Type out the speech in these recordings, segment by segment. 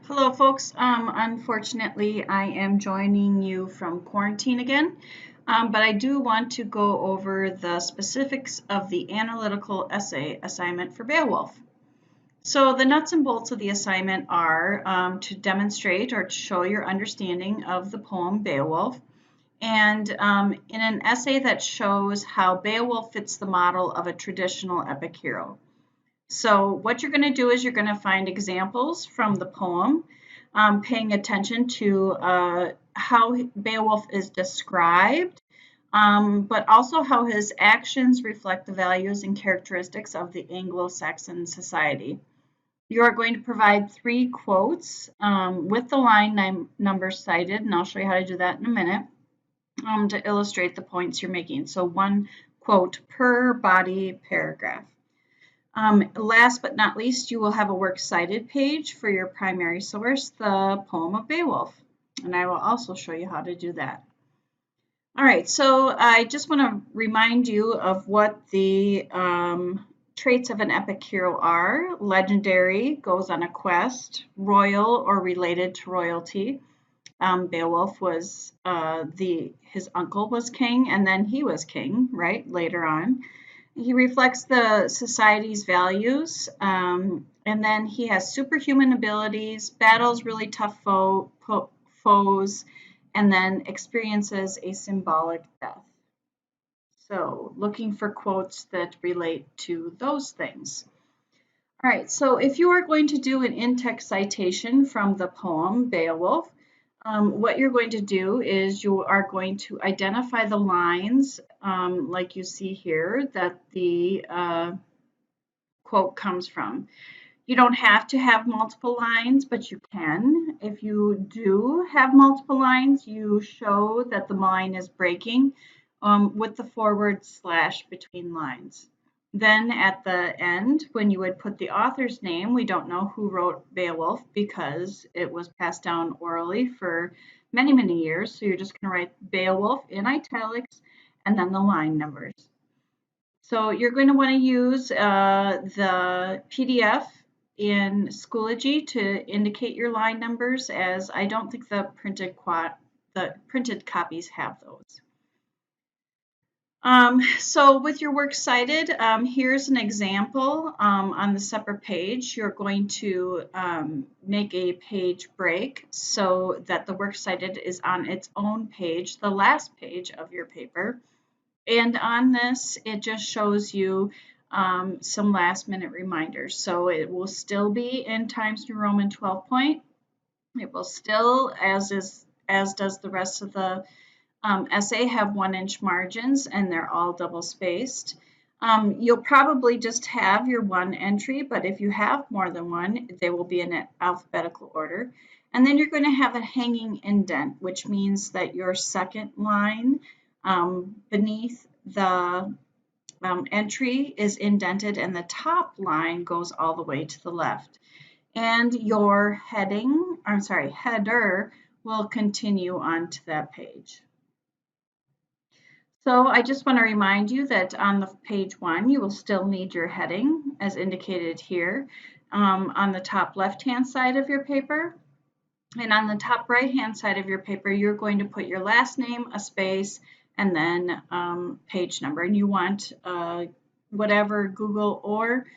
Hello, folks. Unfortunately, I am joining you from quarantine again, but I do want to go over the specifics of the analytical essay assignment for Beowulf. So the nuts and bolts of the assignment are to demonstrate or to show your understanding of the poem Beowulf, and in an essay that shows how Beowulf fits the model of a traditional epic hero. So what you're going to do is you're going to find examples from the poem, paying attention to how Beowulf is described, but also how his actions reflect the values and characteristics of the Anglo-Saxon society. You are going to provide 3 quotes with the line numbers cited, and I'll show you how to do that in a minute, to illustrate the points you're making. So 1 quote per body paragraph. Last but not least, you will have a works cited page for your primary source, the poem of Beowulf, and I will also show you how to do that. All right, so I just want to remind you of what the traits of an epic hero are. Legendary, goes on a quest. Royal or related to royalty. Beowulf was his uncle was king, and then he was king, right, later on. He reflects the society's values, and then he has superhuman abilities, battles really tough foes, and then experiences a symbolic death. So looking for quotes that relate to those things. All right, so if you are going to do an in-text citation from the poem Beowulf, what you're going to do is you are going to identify the lines, like you see here, that the quote comes from. You don't have to have multiple lines, but you can. If you do have multiple lines, you show that the line is breaking with the forward slash between lines. Then at the end, when you would put the author's name, we don't know who wrote Beowulf because it was passed down orally for many, many years. So you're just going to write Beowulf in italics and then the line numbers. So you're going to want to use the PDF in Schoology to indicate your line numbers, as I don't think the printed copies have those. So with your works cited, here's an example on the separate page. You're going to make a page break so that the works cited is on its own page, the last page of your paper. And on this, it just shows you some last minute reminders. So it will still be in Times New Roman 12 point. It will still, as does the rest of the essay, have 1-inch margins, and they're all double spaced. You'll probably just have your one entry, but if you have more than one, they will be in alphabetical order. And then you're going to have a hanging indent, which means that your second line beneath the entry is indented and the top line goes all the way to the left. And your header will continue onto that page. So I just want to remind you that on the page 1, you will still need your heading as indicated here on the top left-hand side of your paper. And on the top right-hand side of your paper, you're going to put your last name, a space, and then page number. And you want whatever Google or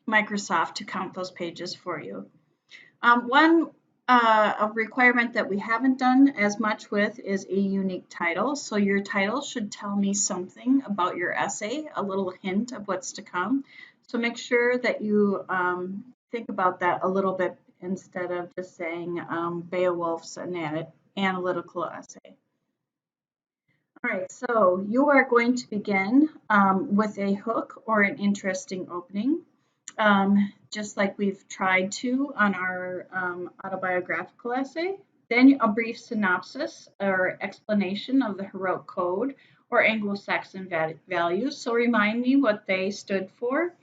Microsoft to count those pages for you. One a requirement that we haven't done as much with is a unique title. So your title should tell me something about your essay, a little hint of what's to come. So make sure that you think about that a little bit instead of just saying Beowulf's analytical essay. All right, so you are going to begin with a hook or an interesting opening, just like we've tried to on our autobiographical essay. Then a brief synopsis or explanation of the heroic code or Anglo-Saxon values. So remind me what they stood for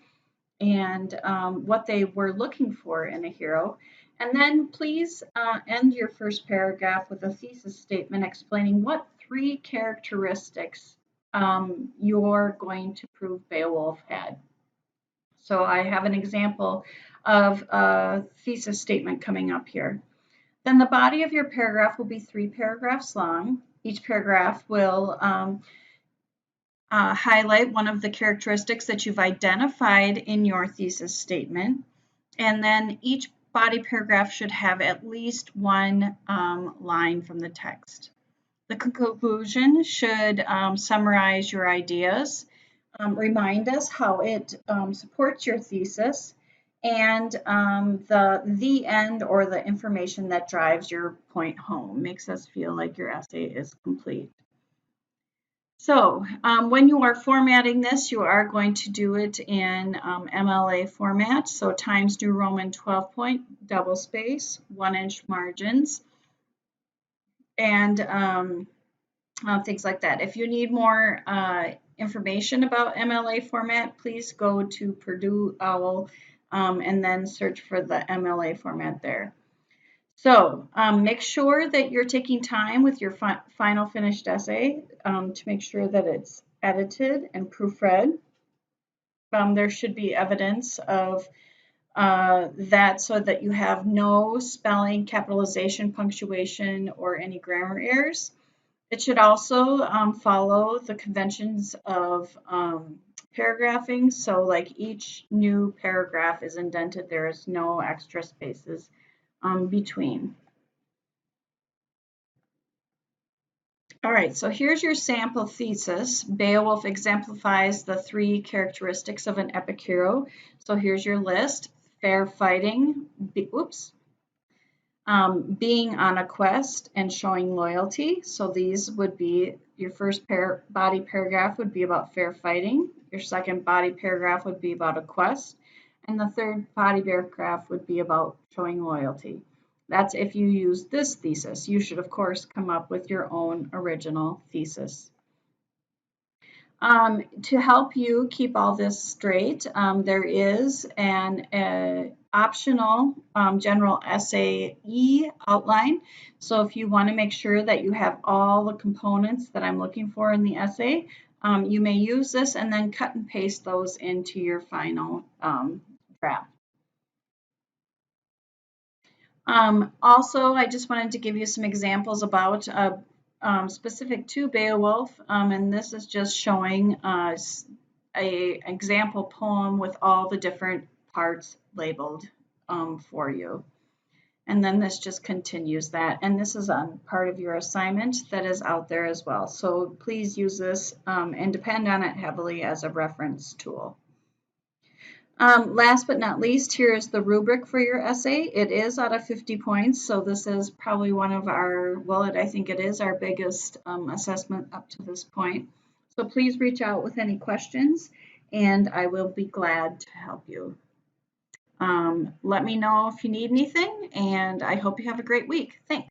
and what they were looking for in a hero. And then please end your first paragraph with a thesis statement explaining what 3 characteristics you're going to prove Beowulf had. So I have an example of a thesis statement coming up here. Then the body of your paragraph will be 3 paragraphs long. Each paragraph will highlight one of the characteristics that you've identified in your thesis statement. And then each body paragraph should have at least one line from the text. The conclusion should summarize your ideas, remind us how it supports your thesis, and the end or the information that drives your point home makes us feel like your essay is complete. So when you are formatting this, you are going to do it in MLA format. So Times New Roman 12 point, double space, 1-inch margins, and things like that. If you need more information about MLA format, please go to Purdue OWL and then search for the MLA format there. So make sure that you're taking time with your final finished essay to make sure that it's edited and proofread. There should be evidence of that so that you have no spelling, capitalization, punctuation, or any grammar errors. It should also follow the conventions of paragraphing. So like each new paragraph is indented, there is no extra spaces between. All right, so here's your sample thesis. Beowulf exemplifies the 3 characteristics of an epic hero. So here's your list: fair fighting, being on a quest, and showing loyalty. So these would be your first body paragraph would be about fair fighting. Your second body paragraph would be about a quest. And the third body paragraph would be about showing loyalty. That's if you use this thesis. You should, of course, come up with your own original thesis. To help you keep all this straight, there is an optional general essay outline. So if you want to make sure that you have all the components that I'm looking for in the essay, you may use this and then cut and paste those into your final draft. Also, I just wanted to give you some examples about specific to Beowulf, and this is just showing an example poem with all the different parts labeled for you. And then this just continues that, and this is on part of your assignment that is out there as well. So please use this and depend on it heavily as a reference tool. Last but not least, here is the rubric for your essay. It is out of 50 points, so this is probably one of our, I think it is our biggest assessment up to this point. So please reach out with any questions, and I will be glad to help you. Let me know if you need anything, and I hope you have a great week. Thanks.